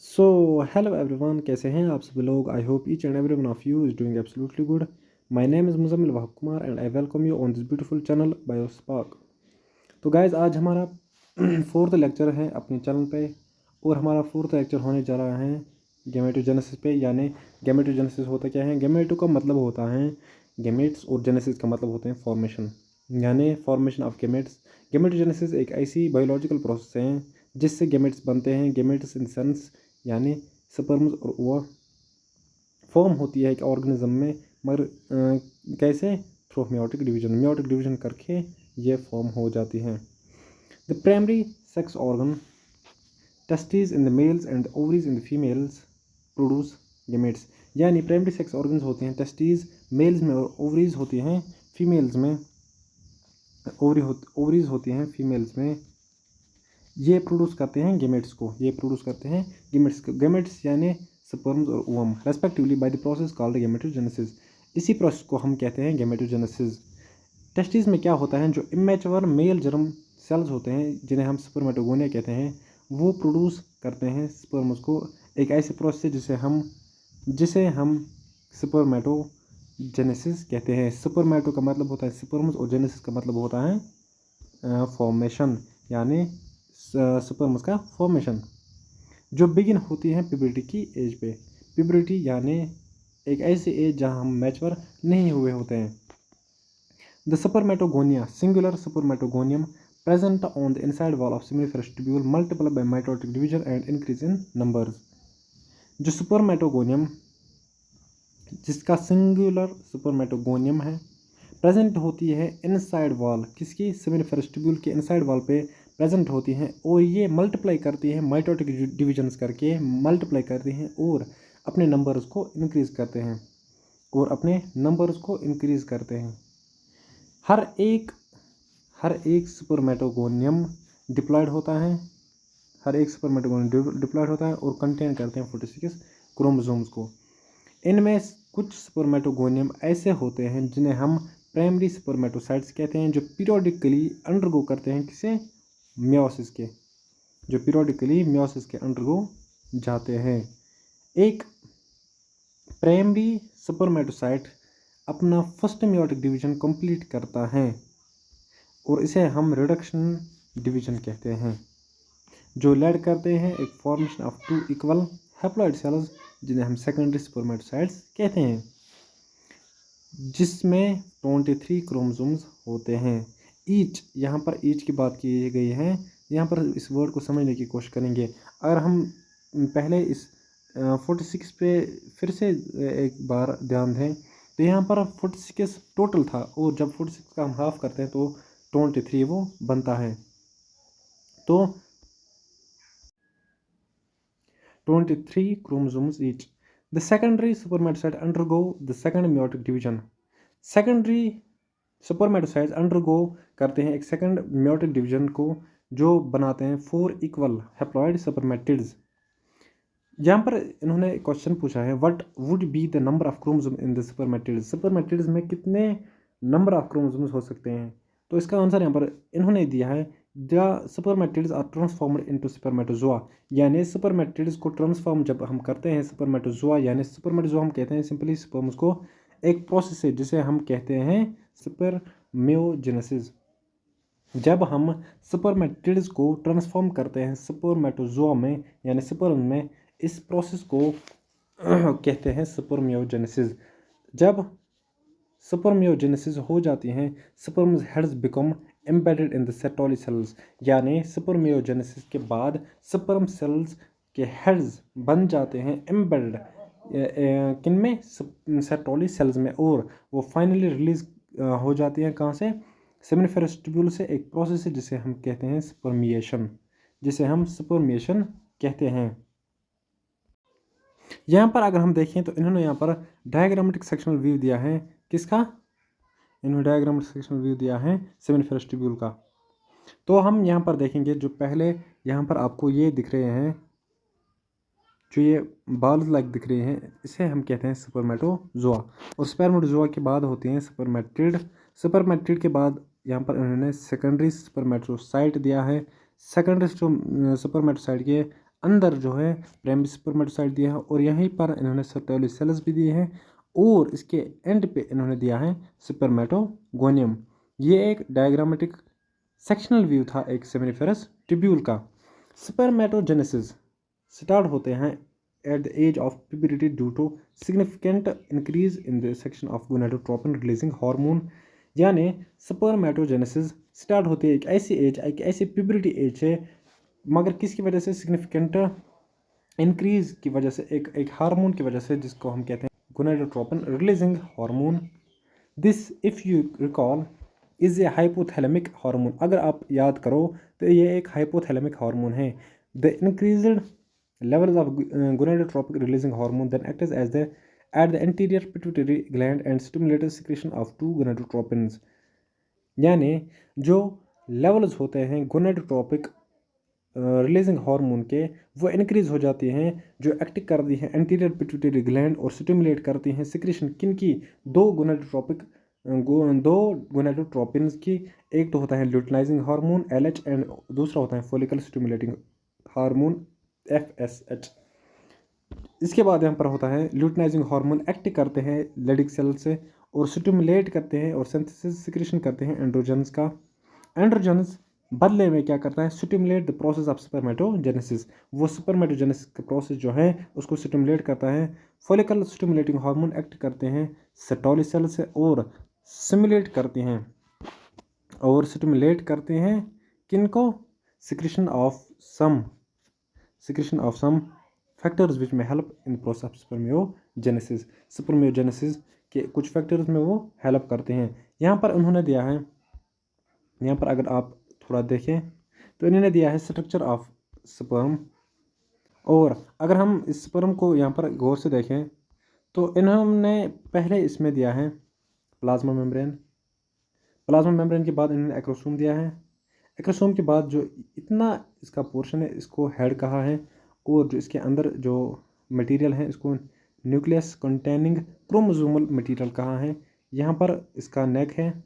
So hello everyone, कैसे हैं आप सभी लोग। I hope each and every one of you is doing absolutely good. My name is Muzammil Wahab Kumar and I welcome you on this beautiful channel Biospark. तो guys आज हमारा fourth lecture है अपने चैनल पे, और हमारा फोर्थ लेक्चर होने जा रहा है गेमेटोजेनेसिस पे। यानी गेमेटोजेनेसिस होता क्या है। गेमेटो का मतलब होता है गेमेट्स, और जेनेसिस का मतलब होते हैं फॉर्मेशन, यानी फॉर्मेशन ऑफ गेमेट्स। गेमेटोजेनेसिस एक ऐसी बायोलॉजिकल प्रोसेस है जिससे गेमेट्स बनते हैं। गेमेट्स इन सेंस यानी स्पर्म्स और ओवा फॉर्म होती है एक ऑर्गेनिज्म में, मगर कैसे, through meiotic division. Meiotic division करके ये फॉर्म हो जाती हैं। The primary sex organ testis in the mails and ovaries in the females produce gametes. यानी प्राइमरी सेक्स ऑर्गन्स होते हैं टेस्टिस मेल्स में, और ओवरीज होती हैं फीमेल्स में। ओवरीज होती हैं फीमेल्स में। ये प्रोड्यूस करते हैं गेमेट्स को। ये प्रोड्यूस करते हैं गेमेट्स यानी स्पर्म्स और ovum respectively by the process called gametogenesis. इसी प्रोसेस को हम कहते हैं गेमेटोजेनेसिस। टेस्टिस में क्या होता है, जो इमेच्योर मेल जर्म सेल्स होते हैं जिन्हें हम स्पर्मेटोगोनिया कहते हैं, वो प्रोड्यूस करते हैं स्पर्म्स को एक ऐसे प्रोसेस से जिसे हम स्पर्मेटोजेनेसिस कहते हैं। स्पर्मेटो का मतलब होता है स्पर्म्स, और जेनेसिस का मतलब होता है फॉर्मेशन, यानी स्पर्म्स का फॉर्मेशन, जो बिगिन होती है प्यूबर्टी की एज पे। प्यूबर्टी यानी एक ऐसी एज जहां हम मैच्योर नहीं हुए होते हैं। The spermatogonia singular spermatogonium present on the inside wall of seminiferous tubule multiply by mitotic division and increase in numbers। जो स्पर्मेटोगोनियम, जिसका सिंगुलर स्पर्मेटोगोनियम है, प्रेजेंट होती है इनसाइड वॉल, किसकी, सेमिनिफेरस ट्यूब्यूल के इनसाइड वॉल पे प्रेजेंट होती हैं, और ये मल्टीप्लाई करती हैं माइटोटिक डिविजन्स करके मल्टीप्लाई करती हैं, और अपने नंबर्स को इंक्रीज़ करते हैं हर एक स्पर्मेटोगोनियम डिप्लॉयड होता है और कंटेन करते हैं 46 क्रोमोसोम्स को। इनमें कुछ स्पर्मेटोगोनियम ऐसे होते हैं जिन्हें हम प्राइमरी स्पर्मेटोसाइट्स कहते हैं, जो पीरियोडिकली अंडरगो करते हैं किसे, मियोसिस के अंडरगो जाते हैं। एक प्राइमरी स्पर्मेटोसाइट अपना फर्स्ट मियोटिक डिवीजन कंप्लीट करता है, और इसे हम रिडक्शन डिवीजन कहते हैं, जो लीड करते हैं एक formation of 2 equal haploid cells, जिन्हें हम सेकेंडरी स्पर्मेटोसाइट्स कहते हैं, जिसमें 23 क्रोमोसोम्स होते हैं। ईच, यहाँ पर ईच की बात की गई है। यहाँ पर इस वर्ड को समझने की कोशिश करेंगे। अगर हम पहले इस 46 पे फिर से एक बार ध्यान दें, तो यहाँ पर 46 टोटल था, और जब 46 का हम हाफ करते हैं तो 23 वो बनता है। तो 23 chromosomes each. The secondary spermatocytes undergo the second meiotic division. Secondary spermatocytes undergo करते हैं एक सेकंड meiotic division को, जो बनाते हैं 4 equal haploid spermatids। यहाँ पर इन्होंने क्वेश्चन पूछा है, what would be the number of chromosome in the spermatids. Spermatids में कितने नंबर ऑफ क्रोमोसोम्स हो सकते हैं। तो इसका आंसर यहाँ पर इन्होंने दिया है, the spermatids are transformed into spermatozoa. यानी स्पर्मेटिड्स को ट्रांसफॉर्म जब हम करते हैं स्पर्मेटोजोआ, यानी स्पर्मेटोजोआ हम कहते हैं सिंपली स्पर्म्स को, एक प्रोसेस है जिसे हम कहते हैं स्पर्मियोजेनेसिस। जब हम स्पर्मेटिड्स को ट्रांसफॉर्म करते हैं स्पर्मेटोजोआ में, यानी स्पर्म में, इस प्रोसेस को कहते हैं स्पर्मियोजेनेसिस। जब स्पर्मियोजेनेसिस हो जाती हैं, sperms heads become embedded in the Sertoli cells. यानी स्पर्मियोजेनेसिस के बाद स्पर्म सेल्स के हेड्स बन जाते हैं एम्बेडेड किनमें, सेटोली सेल्स में, और वो फाइनली रिलीज हो जाती हैं कहाँ से, सेमिनिफेरस ट्यूब्यूल से। एक प्रोसेस है जिसे हम कहते हैं स्पर्मिएशन कहते हैं। यहाँ पर अगर हम देखें तो इन्होंने यहाँ पर डायग्रामेटिक सेक्शनल व्यू दिया है, किसका, इन्होंने डायग्रामेटिक सेक्शनल व्यू दिया है सेमिनिफेरस ट्यूब्यूल का। तो हम यहाँ पर देखेंगे, जो पहले यहाँ पर आपको ये दिख रहे हैं, जो ये बाल्स लाइक दिख रहे हैं, इसे हम कहते हैं स्पर्मेटोजोआ। और स्पर्मेटोजोआ के बाद होते हैं स्पर्मेटिड के बाद यहाँ पर इन्होंने सेकेंडरी स्पर्मेटोसाइट दिया है। सेकेंडरी स्पर्मेटोसाइट के अंदर जो है प्राइमरी स्पर्मेटोसाइट दिया है और यहीं पर इन्होंने सर्टोली सेल्स भी दिए हैं और इसके एंड पे इन्होंने दिया है स्पर्मेटोगोनियम। ये एक डायग्रामेटिक सेक्शनल व्यू था एक सेमिनिफेरस ट्यूब्यूल का। स्पर्मेटोजेनेसिस स्टार्ट होते हैं at the age of puberty due to significant increase in the section of gonadotropin releasing hormone. यानी स्पर्मेटोजेनेसिस स्टार्ट होती है एक ऐसी एज, एक ऐसी प्यूबरिटी एज है, मगर किसकी वजह से? सिग्निफिकेंट इंक्रीज की वजह से, एक हार्मोन की वजह से, जिसको हम कहते हैं gonadotropin releasing hormone. This if you recall is a hypothalamic hormone. अगर आप याद करो तो ये एक हाइपोथैलेमिक हार्मोन है। The increased levels of gonadotropic releasing hormone then acts as the at the anterior pituitary gland and stimulates secretion of two gonadotropins। यानी जो लेवल्स होते हैं गोनाडोट्रोपिक रिलीजिंग हार्मोन के, वो इंक्रीज हो जाती हैं, जो एक्ट करती हैं एंटीरियर पिट्यूटरी ग्लैंड और स्टिमुलेट करती हैं सिक्रेशन किन की? दो गोनाडोट्रोपिन्स की। एक तो होता है ल्यूटिनाइजिंग हार्मोन LH एंड दूसरा होता है फॉलिकल स्टिमुलेटिंग हार्मोन FSH। इसके बाद यहाँ पर होता है ल्यूटिनाइजिंग हार्मोन एक्ट करते हैं लेडिक सेल से और स्टिमुलेट करते हैं और सिंथेसिस सिक्रेशन करते हैं एंड्रोजन्स का। एंड्रोजन्स बदले में क्या करता है? Stimulate the process of spermatogenesis. वो स्पर्मेटोजेनेसिस का प्रोसेस जो है उसको स्टिमुलेट करता है। फॉलिकल स्टिमुलेटिंग हार्मोन एक्ट करते हैं सेटोली सेल से और स्टिमुलेट करते हैं किनको? Secretion of some factors which में help in process of spermiogenesis. Spermiogenesis के कुछ फैक्टर्स में वो हेल्प करते हैं। यहाँ पर उन्होंने दिया है, यहाँ पर अगर आप थोड़ा देखें तो इन्होंने दिया है स्ट्रक्चर ऑफ स्पर्म। और अगर हम इस स्पर्म को यहाँ पर गौर से देखें तो इन्होंने पहले इसमें दिया है प्लाज्मा मेम्ब्रेन। प्लाज्मा मेम्ब्रेन के बाद इन्होंने एक्रोसोम दिया है। एक्रोसोम के बाद जो इतना इसका पोर्शन है इसको हेड कहा है और जो इसके अंदर जो मटेरियल है इसको न्यूक्लियस कंटेनिंग क्रोमोसोमल मटेरियल कहा है। यहाँ पर इसका नेक है,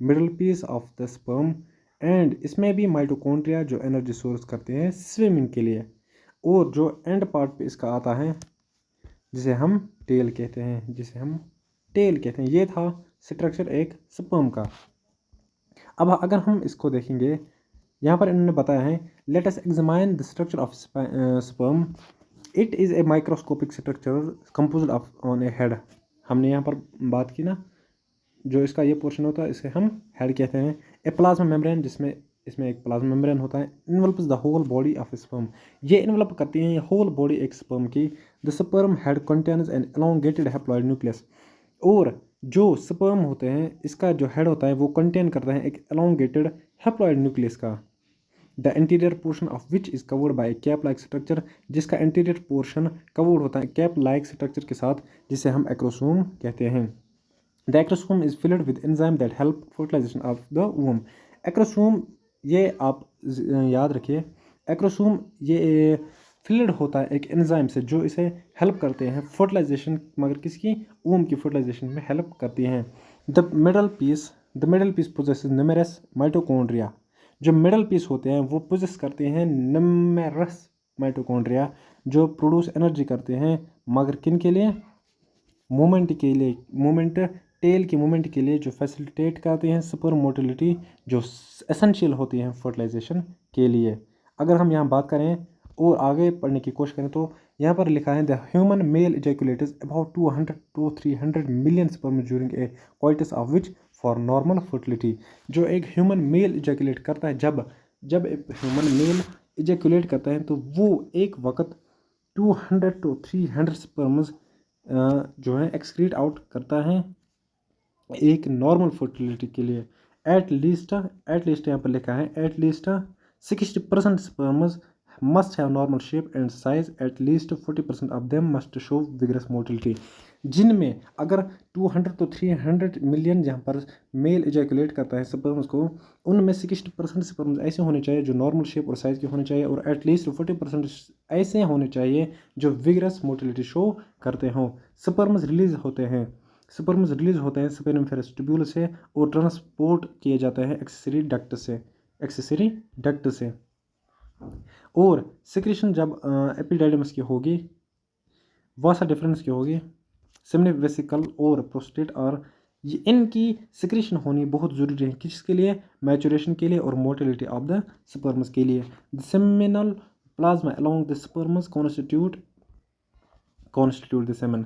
middle piece of the sperm, and इसमें भी माइटोकॉन्ड्रिया जो एनर्जी सोर्स करते हैं स्विमिंग के लिए। और जो एंड पार्ट पे इसका आता है जिसे हम टेल कहते हैं, ये था स्ट्रक्चर एक स्पर्म का। अब अगर हम इसको देखेंगे, यहाँ पर इन्होंने बताया है let us examine the structure of sperm. It is a microscopic structure composed of on A head. हमने यहाँ पर बात की ना, जो इसका ये पोर्शन होता है इसे हम हेड कहते हैं। ए प्लाज्मा मेम्ब्रेन, इसमें एक प्लाज्मा मेम्ब्रेन होता है, envelops the whole body of sperm. ये इन्वेल्प करती हैं होल बॉडी एक स्पर्म की। The sperm head contains an elongated haploid nucleus. और जो स्पर्म होते हैं इसका जो हेड होता है वो कंटेन करता है एक एलोंगेटेड हैप्लॉइड न्यूक्लियस का। The anterior portion of which is covered by cap like structure, जिसका एंटीरियर पोर्शन कवर्ड होता है कैप लाइक स्ट्रक्चर के साथ, जिसे हम एक्रोसोम कहते हैं। The acrosome is filled with enzyme that help fertilization of the womb. Acrosome, ये आप याद रखिए, एक्रोसोम ये फिल्ड होता है एक एंजाइम से जो इसे हेल्प करते हैं फर्टिलाइजेशन, मगर किसकी? वूम की फर्टिलाइजेशन में हेल्प करती हैं। The middle piece possesses numerous mitochondria. जो मिडल पीस होते हैं वो पोजेस करते हैं न्यूमेरस माइटोकॉन्ड्रिया जो प्रोड्यूस एनर्जी करते हैं, मगर किन के लिए? मूवमेंट के लिए, टेल की मूवमेंट के लिए, जो फैसिलिटेट करते हैं स्पर्म मोटिलिटी, जो एसेंशियल होती हैं फर्टिलाइजेशन के लिए। अगर हम यहाँ बात करें और आगे पढ़ने की कोशिश करें तो यहाँ पर लिखा है the human male ejaculates about 200 to 300 million sperm during a coitus of which for normal fertility. जो एक ह्यूमन मेल इजैकुलेट करता है, जब एक ह्यूमन मेल इजैकुलेट करता है तो वो एक वक्त 200 to 300 स्पर्म्स जो है एक्सक्रीट आउट करता है एक नॉर्मल फर्टिलिटी के लिए। एट लीस्ट यहाँ पर लिखा है at least 60% sperms must have normal shape and size, at least 40% of them must show vigorous motility। जिनमें अगर 200 to 300 मिलियन जहाँ पर मेल इजैकुलेट करता है स्पर्म्स को, उनमें 60% स्पर्म्स ऐसे होने चाहिए जो नॉर्मल शेप और साइज़ के होने चाहिए, और एटलीस्ट 40% ऐसे होने चाहिए जो विगरस मोटिलिटी शो करते हों। स्पर्म्स रिलीज होते हैं स्पेनिफेरस ट्यूब्यूल से और ट्रांसपोर्ट किए जाते हैं एक्सेसरी डक्ट से। और सिक्रेशन जब एपिडाइडमस की होगी, वासा डिफरेंस की होगी, सेमिनल वेसिकल और प्रोस्टेट और ये इनकी सिक्रेशन होनी बहुत ज़रूरी है। किसके लिए? मैचुरेशन के लिए और मोटिलिटी ऑफ द स्पर्म्स के लिए। The seminal plasma along the sperms constitute the semen.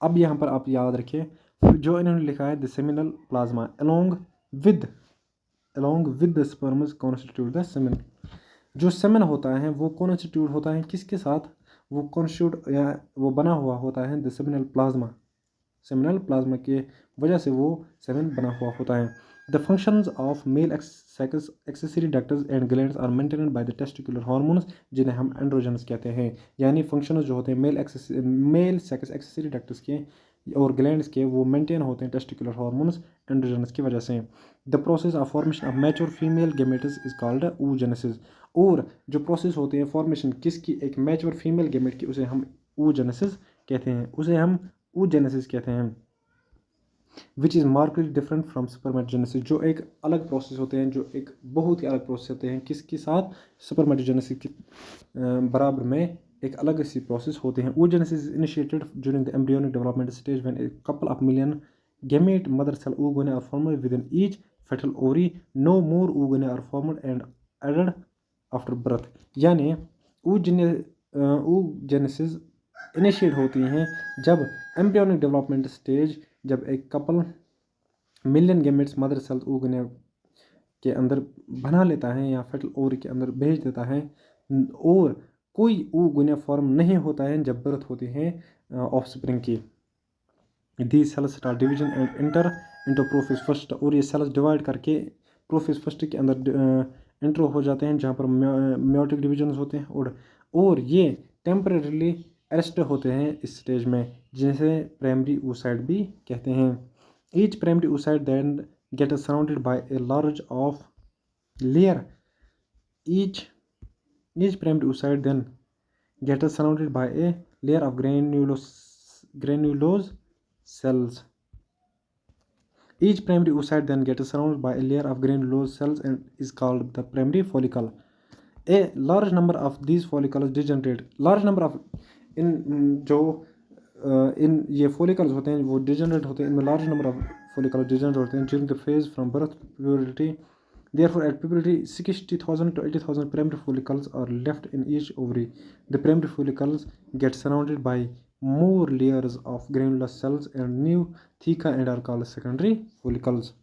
अब यहाँ पर आप याद रखिए जो इन्होंने लिखा है the seminal plasma along with the sperms constitute the semen. जो सेमेन होता है वो कॉन्स्टिट्यूट होता है किसके साथ? वो कॉन्स्टिट्यूट या वो बना हुआ होता है द सेमिनल प्लाज्मा के वजह से वो सेमेन बना हुआ होता है। The functions of male accessory ducts and glands are maintained by the testicular hormones, जिन्हें हम एंड्रोजन्स कहते हैं। यानी फंक्शंस जो होते हैं मेल सेक्स एक्सेसरी डक्ट्स के और ग्लैंड्स के, वो मेंटेन होते हैं टेस्टिकुलर हार्मोन्स एंड्रोजन्स की वजह से। The process of formation of mature female gametes is called oogenesis। और जो प्रोसेस होते हैं फॉर्मेशन किसकी? एक मैच्योर फीमेल गेमेट की, उसे हम oogenesis कहते हैं। Which is markedly different from spermatogenesis. जो एक अलग प्रोसेस होते हैं, जो एक बहुत ही अलग प्रोसेस होते हैं किसके साथ? स्पर्मेटोजेनेसिस के बराबर में एक अलग सी प्रोसेस होते हैं। oogenesis is initiated during the embryonic development stage when a couple of million gamete mother cell oogonia are formed within each fetal ovary. No more oogonia are formed and added after birth। यानी oogenesis initiate होती हैं जब embryonic development stage, जब एक couple million gametes mother cell oogonia के अंदर बना लेता है या फेटल ओवरी के अंदर भेज देता है, और कोई oogonia फॉर्म नहीं होता है जब बर्थ होती है ऑफस्प्रिंग की। The cells start division and enter into prophase first. और ये सेल्स डिवाइड करके प्रोफेज फर्स्ट के अंदर इंटर हो जाते हैं, जहाँ पर मेयोटिक डिवीजन होते हैं और ये टेम्परेरीली अरेस्ट होते हैं इस स्टेज में, जिसे प्राइमरी oocyte भी कहते हैं। Each primary oocyte then get surrounded by a large of layer each primary oocyte then get surrounded by a layer of granulose cells. Each primary oocyte then gets surrounded by a layer of granulose cells and is called the primary follicle. A large number of these follicles degenerate. Large number of इन ये follicles होते हैं वो degenerate होते हैं, इनमें large number of follicles degenerate होते हैं during the phase from birth to puberty. Therefore, at puberty, 60,000 to 80,000 primary follicles are left in each ovary. The primary follicles get surrounded by more layers of granular cells and new theca and are called secondary follicles.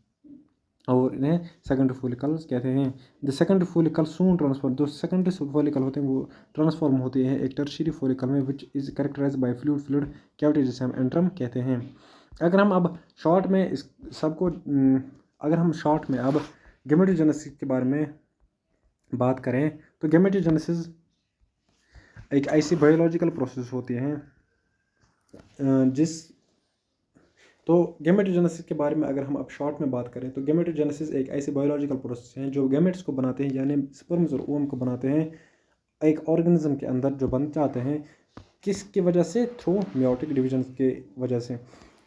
और इन्हें secondary follicles कहते हैं। The secondary follicle soon transform. जो secondary follicle होते हैं वो transform होते हैं एक टर्शियरी फॉलिकल में, which is characterize by fluid cavity, जिसे हम एंट्रम कहते हैं। अगर हम अब शॉर्ट में इस सबको अगर हम शॉर्ट में अब गेमेटोजेनेसिस के बारे में बात करें तो गेमेटोजेनेसिस एक ऐसी बायोलॉजिकल प्रोसेस होती है तो गेमेटोजेनेसिस के बारे में अगर हम अब शॉर्ट में बात करें तो गेमेटोजेनेसिस एक ऐसी बायोलॉजिकल प्रोसेस है जो गेमेट्स को बनाते हैं, यानी स्पर्म्स और ओवम को बनाते हैं एक ऑर्गेनिज्म के अंदर, जो बन जाते हैं किसकी वजह से? थ्रू मेयोटिक डिवीजन के वजह से।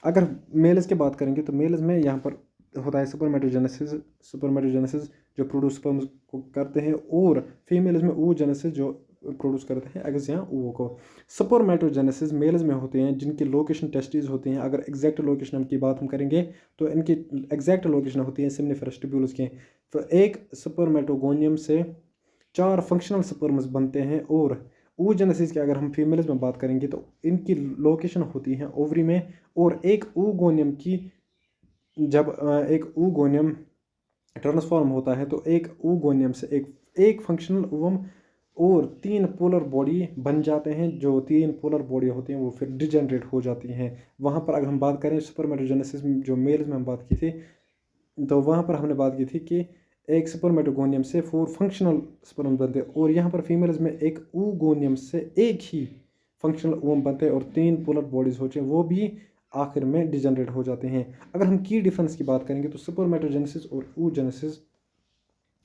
अगर मेल्स की बात करेंगे तो मेल्स में यहाँ पर होता है स्पर्मेटोजेनेसिस जो प्रोड्यूस स्पर्म्स को करते हैं, और फीमेल्स में oogenesis जो प्रोड्यूस करते हैं एग्स या ओवो को। स्पर्मेटोजेनेसिस मेल्स में होते हैं जिनकी लोकेशन टेस्टिस होती हैं। अगर एग्जैक्ट लोकेशन की बात हम करेंगे तो इनकी एग्जैक्ट लोकेशन होती है सेमिनिफेरस ट्यूब्यूल्स के। तो एक स्पर्मेटोगोनियम से 4 फंक्शनल स्पर्म्स बनते हैं, और oogenesis की अगर हम फीमेल्स में बात करेंगे तो इनकी लोकेशन होती है ओवरी में। और एक oogoनियम की जब एक oogoनियम ट्रांसफॉर्म होता है तो एक oogoनियम से एक फंक्शनल ओवम और 3 पोलर बॉडी बन जाते हैं। जो 3 पोलर बॉडी होती हैं वो फिर डिजेनरेट हो जाती हैं। वहाँ पर अगर हम बात करें स्पर्मेटोजेनेसिस जो मेल्स में हम बात की थी, तो वहाँ पर हमने बात की थी कि एक स्पर्मेटोगोनियम से 4 फंक्शनल स्पर्म बनते हैं, और यहाँ पर फीमेल्स में एक oogoनियम से एक ही फंक्शनल ओवम बनते हैं और 3 पोलर बॉडीज होते हैं, वो भी आखिर में डिजेनरेट हो जाते हैं। अगर हम की डिफरेंस की बात करेंगे तो स्पर्मेटोजेनेसिस और oogenesis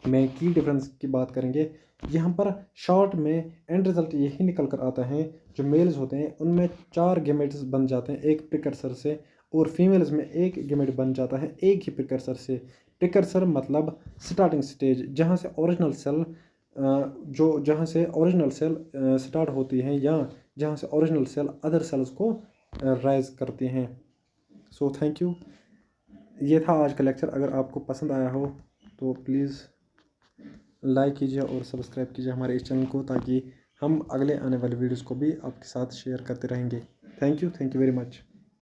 में की डिफरेंस की बात करेंगे, यहाँ पर शॉर्ट में एंड रिजल्ट यही निकल कर आता है जो मेल्स होते हैं उनमें 4 गेमेट्स बन जाते हैं एक प्रिकर्सर से, और फीमेल्स में एक गेमेट बन जाता है एक ही प्रिकर्सर से। प्रिकर्सर मतलब स्टार्टिंग स्टेज, जहाँ से ओरिजिनल सेल जो जहाँ से ओरिजिनल सेल स्टार्ट होती हैं या जहाँ से ओरिजिनल सेल अदर सेल्स को राइज करते हैं। So thank you. ये था आज का लेक्चर। अगर आपको पसंद आया हो तो प्लीज़ लाइक कीजिए और सब्सक्राइब कीजिए हमारे इस चैनल को, ताकि हम अगले आने वाले वीडियोस को भी आपके साथ शेयर करते रहेंगे। Thank you very much.